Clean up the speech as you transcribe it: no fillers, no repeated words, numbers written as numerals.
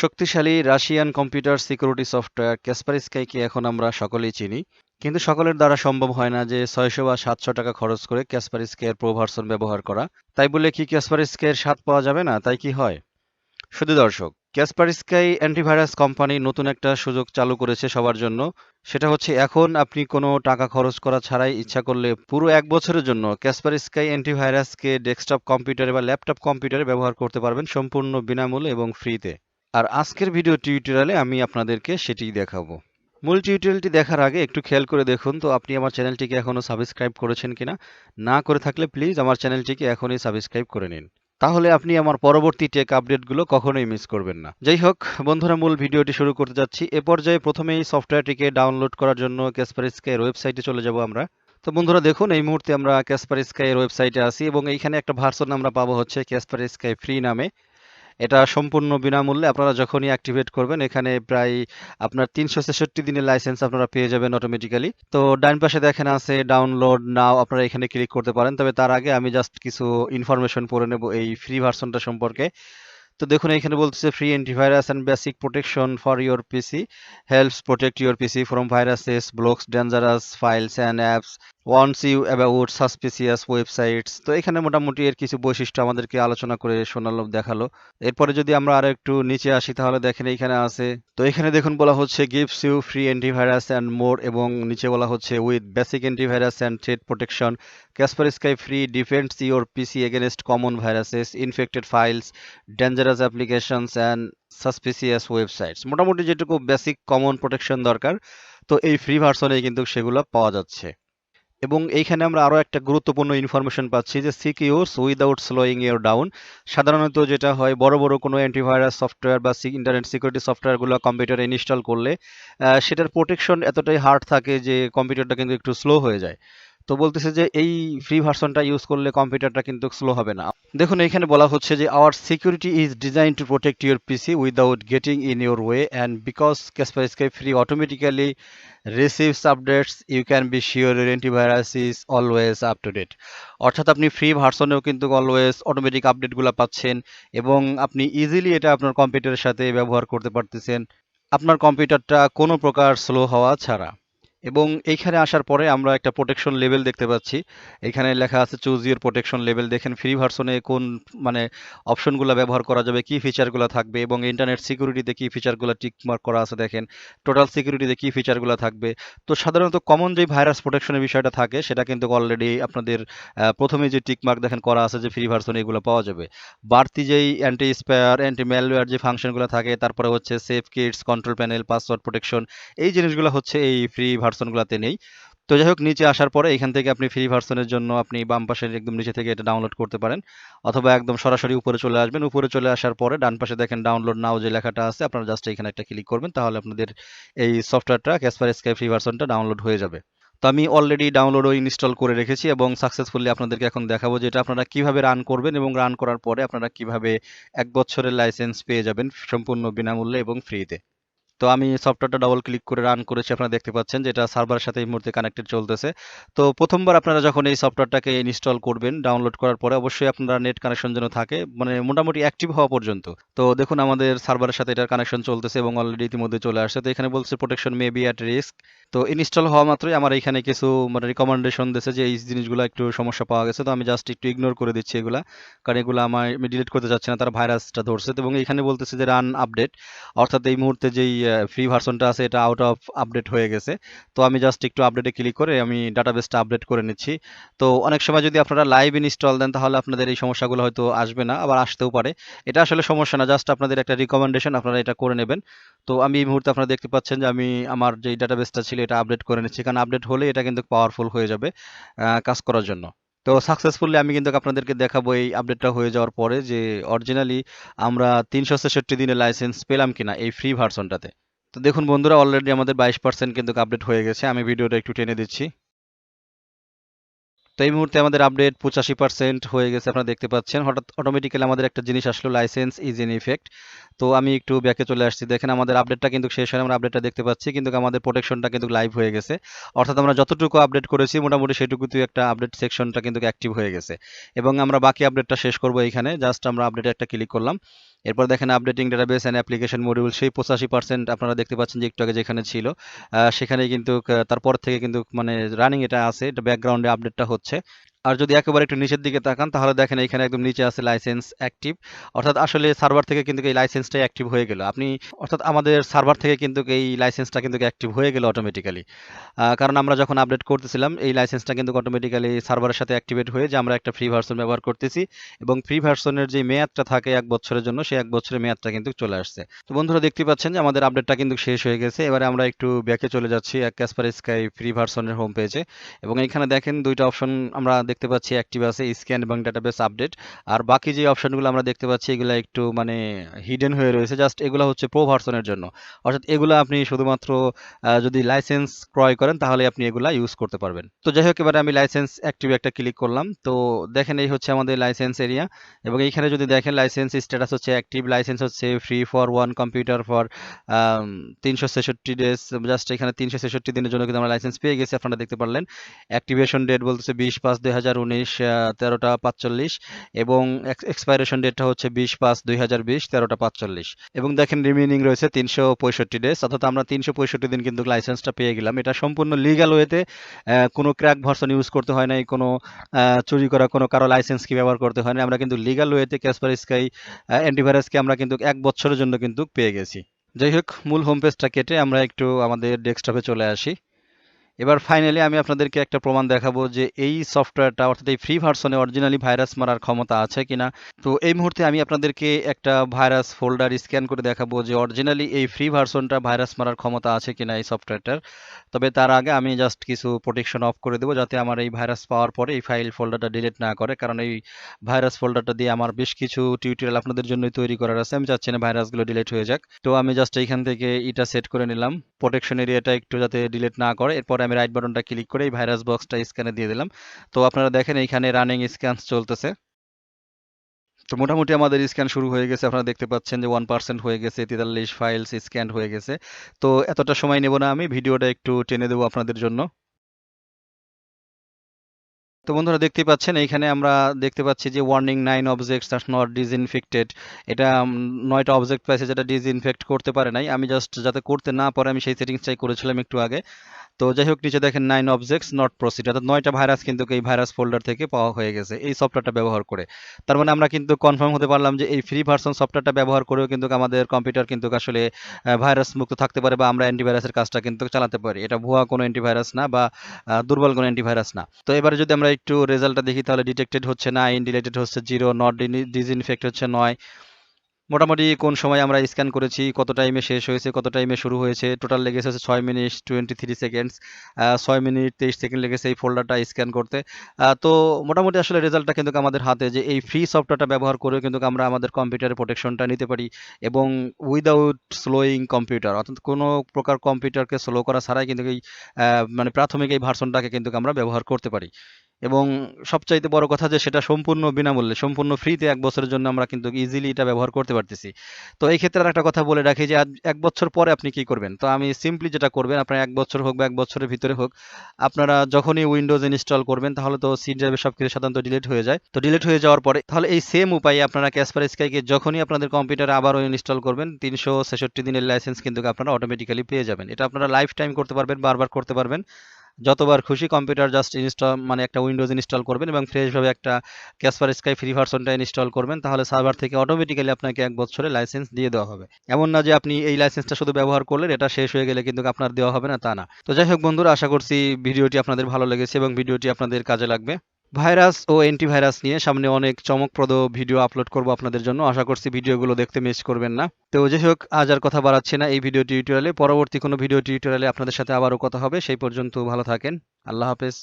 শক্তিশালী Russian computer security software কাসপারস্কাইকে এখন আমরা সকলেই চিনি। কিন্তু সকলের দ্বারা সম্ভব হয় না যে ৬০০ বা ৭০০ টাকা খরচ করে কাসপারস্কাই এর প্রো ভার্সন ব্যবহার করা। তাই বলে কি কাসপারস্কাই এর স্বাদ পাওয়া যাবে না? তাই কি হয়? শুধু দর্শক, কাসপারস্কাই অ্যান্টিভাইরাস কোম্পানি নতুন একটা সুযোগ চালু করেছে সবার জন্য। সেটা হচ্ছে এখন আপনি কোনো টাকা খরচ করা ছাড়াই ইচ্ছা করলে পুরো ১ বছরের জন্য কাসপারস্কাই অ্যান্টিভাইরাসকে ডেস্কটপ কম্পিউটারে বা ল্যাপটপ কম্পিউটারে ব্যবহার করতে পারবেন সম্পূর্ণ বিনামূল্যে এবং ফ্রিতে। আর আজকের ভিডিও টিউটোরিয়ালে আমি আপনাদেরকে সেটিই দেখাবো। মূল টিউটোরিয়ালটি দেখার আগে একটু খেয়াল করে দেখুন তো আপনি আমার চ্যানেলটিকে এখনো সাবস্ক্রাইব করেছেন কিনা। না করে থাকলে প্লিজ আমার চ্যানেলটিকে এখনই সাবস্ক্রাইব করে নিন। তাহলে আপনি আমার পরবর্তী টেক আপডেটগুলো কখনোই মিস করবেন না। যাই হোক বন্ধুরা, মূল ভিডিওটি শুরু করতে যাচ্ছি। এ পর্যায়ে প্রথমেই সফটওয়্যারটিকে ডাউনলোড করার জন্য কাসপারস্কাই এর ওয়েবসাইটে চলে যাব আমরা। তো বন্ধুরা দেখুন, এই মুহূর্তে আমরা কাসপারস্কাই এর ওয়েবসাইটে আছি এবং এইখানে একটা ভার্সন আমরা পাবো হচ্ছে কাসপারস্কাই ফ্রি নামে। এটা সম্পূর্ণ বিনামূল্যে আপনারা যখনই অ্যাক্টিভেট করবেন এখানে প্রায় আপনার ৩৬৬ দিনের লাইসেন্স আপনারা পেয়ে যাবেন অটোমেটিক্যালি। তো ডান পাশে দেখেন আছে ডাউনলোড নাও, আপনারা এখানে ক্লিক করতে পারেন। তবে তার আগে আমি জাস্ট কিছু ইনফরমেশন পড়ে নেব এই ফ্রি ভার্সনটা সম্পর্কে। তো দেখুন এখানে বলতেছে free antivirus and basic protection for your PC helps protect your PC from viruses blocks dangerous files and apps warns you about suspicious websites. তো এখানে মোটামুটি এর কিছু বৈশিষ্ট্য আমাদেরকে আলোচনা করে শোনালো, দেখালো। এরপরে যদি আমরা আরো একটু নিচে আসি তাহলে দেখেন এইখানে আছে। তো এখানে দেখুন বলা হচ্ছে gives you free antivirus and more, এবং নিচে বলা হচ্ছে with basic antivirus and threat protection Kaspersky free defends your PC against common viruses infected files dangerous applications and suspicious websites. মোটামুটি যেটুকু বেসিক কমন প্রোটেকশন দরকার, তো এই ফ্রি ভার্সনে কিন্তু সেগুলো পাওয়া যাচ্ছে। এবং এইখানে আমরা আরো একটা গুরুত্বপূর্ণ ইনফরমেশন পাচ্ছি যে সিকিউরস উইদাউট স্লোয়িং ইউর ডাউন। সাধারণত যেটা হয় বড় বড় কোনো অ্যান্টিভাইরাস সফটওয়্যার বা ইন্টারনেট সিকিউরিটি সফটওয়্যারগুলো কম্পিউটারে ইনস্টল করলে সেটার প্রোটেকশন এতটাই হার্ড থাকে যে কম্পিউটারটা কিন্তু একটু স্লো হয়ে যায়। তো বলতেছে যে এই ফ্রি ভার্সনটা ইউজ করলে কম্পিউটারটা কিন্তু স্লো হবে না। দেখুন এখানে বলা হচ্ছে যে our security is design to protect your PC without getting in your way and because Kaspersky free automatically receives updates you can be sure your antivirus is always up to date. অর্থাৎ আপনি free ভার্সনেও কিন্তু always automatic আপডেটগুলো পাচ্ছেন এবং আপনি easily এটা আপনার কম্পিউটারের সাথে ব্যবহার করতে পারতেছেন আপনার কম্পিউটারটা কোনো প্রকার স্লো হওয়া ছাড়া। এবং এইখানে আসার পরে আমরা একটা প্রোটেকশন লেভেল দেখতে পাচ্ছি। এখানে লেখা আছে চুজ ইউর প্রোটেকশন লেভেল। দেখেন ফ্রি ভার্সনে কোন মানে অপশনগুলো ব্যবহার করা যাবে, কি ফিচারগুলো থাকবে এবং ইন্টারনেট সিকিউরিটিতে কি ফিচারগুলো টিক মার্ক করা আছে দেখেন। টোটাল সিকিউরিটিতে কি ফিচারগুলো থাকবে। তো সাধারণত কমন যে ভাইরাস প্রোটেকশনের বিষয়টা থাকে সেটা কিন্তু অলরেডি আপনাদের প্রথমে যে টিক মার্ক দেখেন করা আছে যে ফ্রি ভার্সনে এগুলো পাওয়া যাবে। বাড়তি যেই অ্যান্টি স্পেয়ার অ্যান্টি ম্যালওয়্যার যে ফাংশনগুলো থাকে, তারপরে হচ্ছে safe kits control panel password protection, এই জিনিসগুলো হচ্ছে এই ফ্রি ভার্সনগুলোতে নেই। তো যাই হোক নিচে আসার পরে এখান থেকে আপনি ফ্রি ভার্সনের জন্য আপনি বাম পাশের একদম নিচে থেকে এটা ডাউনলোড করতে পারেন, অথবা একদম সরাসরি উপরে চলে আসবেন। উপরে চলে আসার পরে ডান পাশে দেখেন ডাউনলোড নাও যে লেখাটা আছে, আপনারা জাস্ট এখানে একটা ক্লিক করবেন, তাহলে আপনাদের এই সফটওয়্যারটা কাসপারস্কাই ফ্রি ভার্সনটা ডাউনলোড হয়ে যাবে। তো আমি অলরেডি ডাউনলোড ও ইনস্টল করে রেখেছি এবং সাকসেসফুলি আপনাদেরকে এখন দেখাবো যে এটা আপনারা কিভাবে রান করবেন এবং রান করার পরে আপনারা কিভাবে ১ বছরের লাইসেন্স পেয়ে যাবেন সম্পূর্ণ বিনামূল্যে এবং ফ্রিতে। তো আমি সফটওয়্যারটা ডাবল ক্লিক করে রান করেছি, আপনারা দেখতে পাচ্ছেন যে এটা সার্ভারের সাথে এই মুহূর্তে কানেক্টেড চলতেছে। তো প্রথমবার আপনারা যখন এই সফটওয়্যারটাকে ইনস্টল করবেন ডাউনলোড করার পরে অবশ্যই আপনারা নেট কানেকশন যেন থাকে, মানে মোটামুটি অ্যাক্টিভ হওয়া পর্যন্ত। তো দেখুন আমাদের সার্ভারের সাথে এটার কানেকশন চলতেছে এবং অলরেডি ইতিমধ্যে চলে আসছে। তো এখানে বলছে protection may be at risk. তো ইনস্টল হওয়া মাত্রই আমার এখানে কিছু মানে রিকমেন্ডেশন দিয়েছে যে এই জিনিসগুলো একটু সমস্যা পাওয়া গেছে। তো আমি জাস্ট একটু ইগনোর করে দিচ্ছি এগুলা, কারণ এগুলো আমি ডিলিট করতে চাচ্ছি না, তারা ভাইরাসটা ধরছে। এবং এখানে বলতেছে যে রান আপডেট, অর্থাৎ এই মুহূর্তে যেই ফ্রি ভার্সনটা আছে এটা আউট অফ আপডেট হয়ে গেছে। তো আমি জাস্ট একটু আপডেটে ক্লিক করে আমি ডাটাবেসটা আপডেট করে নিচ্ছি। তো অনেক সময় যদি আপনারা লাইভ ইনস্টল দেন তাহলে আপনাদের এই সমস্যাগুলো হয়তো আসবে না, আবার আসতেও পারে। এটা আসলে সমস্যা না, জাস্ট আপনাদের একটা রিকমেন্ডেশন, আপনারা এটা করে নেবেন। তো আমি এই মুহূর্তে আপনারা দেখতে পাচ্ছেন যে আমি আমার যে ডাটাবেসটা ছিল এটা আপডেট করে নিচ্ছি, কারণ আপডেট হলে এটা কিন্তু পাওয়ারফুল হয়ে যাবে কাজ করার জন্য। তো সাকসেসফুলি আমি কিন্তু আপনাদেরকে দেখাবো এই আপডেটটা হয়ে যাওয়ার পরে যে অরিজিনালি আমরা ৩৬৬ দিনের লাইসেন্স পেলাম কিনা এই ফ্রি ভার্সনটাতে। তো দেখুন বন্ধুরা অলরেডি আমাদের 22% কিন্তু আপডেট হয়ে গেছে। আমি ভিডিওটা একটু টেনে দিচ্ছি। তো এই মুহূর্তে আমাদের আপডেট 85% হয়ে গেছে, আপনারা দেখতে পাচ্ছেন। হঠাৎ অটোমেটিক্যালি আমাদের একটা জিনিস আসলো, লাইসেন্স ইজ ইন ইফেক্ট। তো আমি একটু ব্যাকে চলে আসছি, দেখেন আমাদের আপডেটটা কিন্তু শেষ হয়, আমরা আপডেটটা দেখতে পাচ্ছি, কিন্তু আমাদের প্রোটেকশনটা কিন্তু লাইভ হয়ে গেছে। অর্থাৎ আমরা যতটুকু আপডেট করেছি মোটামুটি সেটুকুতেই একটা আপডেট সেকশনটা কিন্তু অ্যাক্টিভ হয়ে গেছে। এবং আমরা বাকি আপডেটটা শেষ করব এইখানে, জাস্ট আমরা আপডেটে একটা ক্লিক করলাম। এরপর দেখেন updating database and application module, সেই 85% আপনারা দেখতে পাচ্ছেন যে একটু আগে যেখানে ছিল সেখানে কিন্তু তারপর থেকে কিন্তু মানে রানিং এটা আছে, এটা ব্যাকগ্রাউন্ডে আপডেটটা হচ্ছে। আর যদি একেবারে একটু নিচের দিকে তাকান তাহলে দেখেন এখানে একদম নিচে আছে লাইসেন্স অ্যাক্টিভ। অর্থাৎ আসলে সার্ভার থেকে কিন্তু এই লাইসেন্সটাই অ্যাক্টিভ হয়ে গেল। অর্থাৎ আমাদের সার্ভার থেকে কিন্তু এই লাইসেন্সটা কিন্তু অ্যাক্টিভ হয়ে গেল অটোমেটিক্যালি। কারণ আমরা যখন আপডেট করতেছিলাম এই লাইসেন্সটা কিন্তু অটোমেটিক্যালি সার্ভারের সাথে অ্যাক্টিভেট হয়ে যে আমরা একটা ফ্রি ভার্সন ব্যবহার করতেছি, এবং ফ্রি ভার্সনের যে মেয়াদটা থাকে 1 বছরের জন্য, সেই 1 বছরের মেয়াদটা কিন্তু চলে আসছে। তো বন্ধুরা দেখতে পাচ্ছেন যে আমাদের আপডেটটা কিন্তু শেষ হয়ে গেছে। এবারে আমরা একটু ব্যাকে চলে যাচ্ছি ক্যাসপারস্কাই ফ্রি ভার্সনের হোম পেজে, এবং এখানে দেখেন দুইটা অপশন আমরা দেখতে পাচ্ছি অ্যাক্টিভ আছে, স্ক্যান এবং ডাটাবেস আপডেট। আর বাকি যে অপশনগুলো আমরা দেখতে পাচ্ছি এগুলো একটু মানে হিডেন হয়ে রয়েছে, জাস্ট এগুলো হচ্ছে প্রো ভার্সনের জন্য। অর্থাৎ এগুলো আপনি শুধুমাত্র যদি লাইসেন্স ক্রয় করেন তাহলে আপনি এগুলা ইউজ করতে পারবেন। তো যাই হোক, এবারে আমি লাইসেন্স অ্যাক্টিভ একটা ক্লিক করলাম। তো দেখেন এই হচ্ছে আমাদের লাইসেন্স এরিয়া, এবং এইখানে যদি দেখেন লাইসেন্স স্ট্যাটাস হচ্ছে অ্যাক্টিভ, লাইসেন্স হচ্ছে free for one computer for 366 days, just এখানে 366 দিনের জন্য কিন্তু আমরা লাইসেন্স পেয়ে গেছি, আপনারা দেখতে পারলেন। অ্যাক্টিভেশন ডেট বলতেছে 20/5/2019 13টা 45, এবং এক্সপাইরেশন ডেটটা হচ্ছে 20/5/2020 13টা 45, এবং দেখেন রিমেইনিং রয়েছে 365 ডেজ, অর্থাৎ আমরা 365 দিন কিন্তু লাইসেন্সটা পেয়ে গেলাম। এটা সম্পূর্ণ লিগ্যাল ওয়েতে, কোনো ক্র্যাক ভার্সন ইউজ করতে হয় নাই, কোনো চুরি করা কোনো কারো লাইসেন্স কি ব্যবহার করতে হয় না, আমরা কিন্তু লিগ্যাল ওয়েতে ক্যাসপারস্কাই অ্যান্টিভাইরাসকে আমরা কিন্তু 1 বছরের জন্য কিন্তু পেয়ে গেছি। যাই হোক, মূল হোম পেজটা কেটে আমরা একটু আমাদের ডেস্কটপে চলে আসি। এবার ফাইনালি আমি আপনাদেরকে একটা প্রমাণ দেখাবো যে এই সফটওয়্যারটা অর্থাৎ এই ফ্রি ভার্সনে অরিজিনালি ভাইরাস মারার ক্ষমতা আছে কিনা। তো এই মুহূর্তে আমি আপনাদেরকে একটা ভাইরাস ফোল্ডার স্ক্যান করে দেখাবো যে অরিজিনালি এই ফ্রি ভার্সনটা ভাইরাস মারার ক্ষমতা আছে কিনা এই সফটওয়্যারটার। তবে তার আগে আমি জাস্ট কিছু প্রোটেকশন অফ করে দেবো, যাতে আমার এই ভাইরাস পাওয়ার পরে এই ফাইল ফোল্ডারটা ডিলিট না করে, কারণ এই ভাইরাস ফোল্ডারটা দিয়ে আমার বেশ কিছু টিউটোরিয়াল আপনাদের জন্যই তৈরি করার আছে, আমি চাচ্ছি না ভাইরাসগুলো ডিলিট হয়ে যাক। তো আমি জাস্ট এইখান থেকে এটা সেট করে নিলাম, প্রোটেকশন এরিয়াটা একটু যাতে ডিলিট না করে। এরপরে আমি রাইট বাটনটা ক্লিক করে এই ভাইরাস বক্সটা স্ক্যানে দিয়ে দিলাম। তো আপনারা দেখেন এইখানে রানিং স্ক্যান চলতেছে। তো মোটামুটি আমাদের স্ক্যান শুরু হয়ে গেছে, আপনারা দেখতে পাচ্ছেন যে 1% হয়ে গেছে, 43 ফাইলস স্ক্যান হয়ে গেছে। তো এতটা সময় নেব না, আমি ভিডিওটা একটু টেনে দেবো আপনাদের জন্য। তো বন্ধুরা দেখতেই পাচ্ছেন এইখানে আমরা দেখতে পাচ্ছি যে warning 9 objects are not disinfected. এটা 9টা অবজেক্ট পাইছে যেটা ডিসইনফেক্ট করতে পারে নাই, আমি জাস্ট যাতে করতে না পারে আমি সেই সেটিংসটাই করেছিলাম একটু আগে। তো যাই হোক, নিচে দেখেন 9 অবজেক্টস নট প্রসিড, অর্থাৎ 9টা ভাইরাস কিন্তু এই ভাইরাস ফোল্ডার থেকে পাওয়া হয়ে গেছে এই সফটওয়্যারটা ব্যবহার করে। তার মানে আমরা কিন্তু কনফার্ম হতে পারলাম যে এই ফ্রি ভার্সন সফটওয়্যারটা ব্যবহার করেও কিন্তু আমাদের কম্পিউটার কিন্তু আসলে ভাইরাস মুক্ত থাকতে পারে, বা আমরা অ্যান্টিভাইরাসের কাজটা কিন্তু চালাতে পারি। এটা ভুয়া কোনো অ্যান্টিভাইরাস না, বা দুর্বল কোনো অ্যান্টিভাইরাস না। তো এবারে যদি আমরা একটু রেজাল্টটা দেখি তাহলে ডিটেক্টেড হচ্ছে 9, ডিলেটেড হচ্ছে 0, নট ডিসইনফেক্ট হচ্ছে 9। মোটামুটি কোন সময় আমরা স্ক্যান করেছি, কত টাইমে শেষ হয়েছে, কত টাইমে শুরু হয়েছে, টোটাল লেগেছে হচ্ছে 6 মিনিট 23 সেকেন্ডস, 6 মিনিট 23 সেকেন্ড লেগেছে এই ফোল্ডারটা স্ক্যান করতে। তো মোটামুটি আসলে রেজাল্টটা কিন্তু আমাদের হাতে, যে এই ফ্রি সফটওয়্যারটা ব্যবহার করেও কিন্তু আমরা আমাদের কম্পিউটারের প্রোটেকশনটা নিতে পারি, এবং উইদাউট স্লোয়িং কম্পিউটার, অর্থাৎ কোনো প্রকার কম্পিউটারকে স্লো করা ছাড়াই কিন্তু এই মানে প্রাথমিক এই ভার্সনটাকে কিন্তু আমরা ব্যবহার করতে পারি। এবং সবচাইতে বড় কথা যে সেটা সম্পূর্ণ বিনামূল্যে, সম্পূর্ণ ফ্রিতে 1 বছরের জন্য আমরা কিন্তু ইজিলি এটা ব্যবহার করতে পারতেছি। তো এই ক্ষেত্রে আর একটা কথা বলে রাখি যে 1 বছর পরে আপনি কি করবেন। তো আমি সিম্পলি যেটা করবেন, আপনার 1 বছর হোক বা 1 বছরের ভিতরে হোক, আপনারা যখনই উইন্ডোজ ইনস্টল করবেন তাহলে তো সি ড্রাইভে সবকিছু সাধারণত ডিলিট হয়ে যায়। তো ডিলিট হয়ে যাওয়ার পরে তাহলে এই সেম উপায়ে আপনারা ক্যাসপারস্কাইকে যখনই আপনাদের কম্পিউটারে আবারও ইনস্টল করবেন, 366 দিনের লাইসেন্স কিন্তু আপনারা অটোমেটিক্যালি পেয়ে যাবেন। এটা আপনারা লাইফ টাইম করতে পারবেন, বারবার করতে পারবেন। যতবার খুশি কম্পিউটার জাস্ট ইনস্টল মানে একটা উইন্ডোজ ইনস্টল করবেন এবং ফ্রেশভাবে একটা ক্যাসপারস্কাই ফ্রি ভার্সনটা ইনস্টল করবেন, তাহলে সার্ভার থেকে অটোমেটিক্যালি আপনাকে 1 বছরের লাইসেন্স দিয়ে দেওয়া হবে। এমন না যে আপনি এই লাইসেন্সটা শুধু ব্যবহার করলেন, এটা শেষ হয়ে গেলে কিন্তু আপনার দেওয়া হবে না, তা না। তো যাই হোক বন্ধুরা, আশা করছি ভিডিওটি আপনাদের ভালো লেগেছে এবং ভিডিওটি আপনাদের কাজে লাগবে। ভাইরাস ও অ্যান্টিভাইরাস নিয়ে সামনে অনেক চমকপ্রদ ভিডিও আপলোড করব আপনাদের জন্য, আশা করছি ভিডিওগুলো দেখতে মিস করবেন না। তো যাই হোক, আজ আর কথা বাড়াচ্ছি না এই ভিডিও টিউটোরিয়ালে, পরবর্তী কোনো ভিডিও টিউটোরিয়ালে আপনাদের সাথে আবারও কথা হবে। সেই পর্যন্ত ভালো থাকেন, আল্লাহ হাফেজ।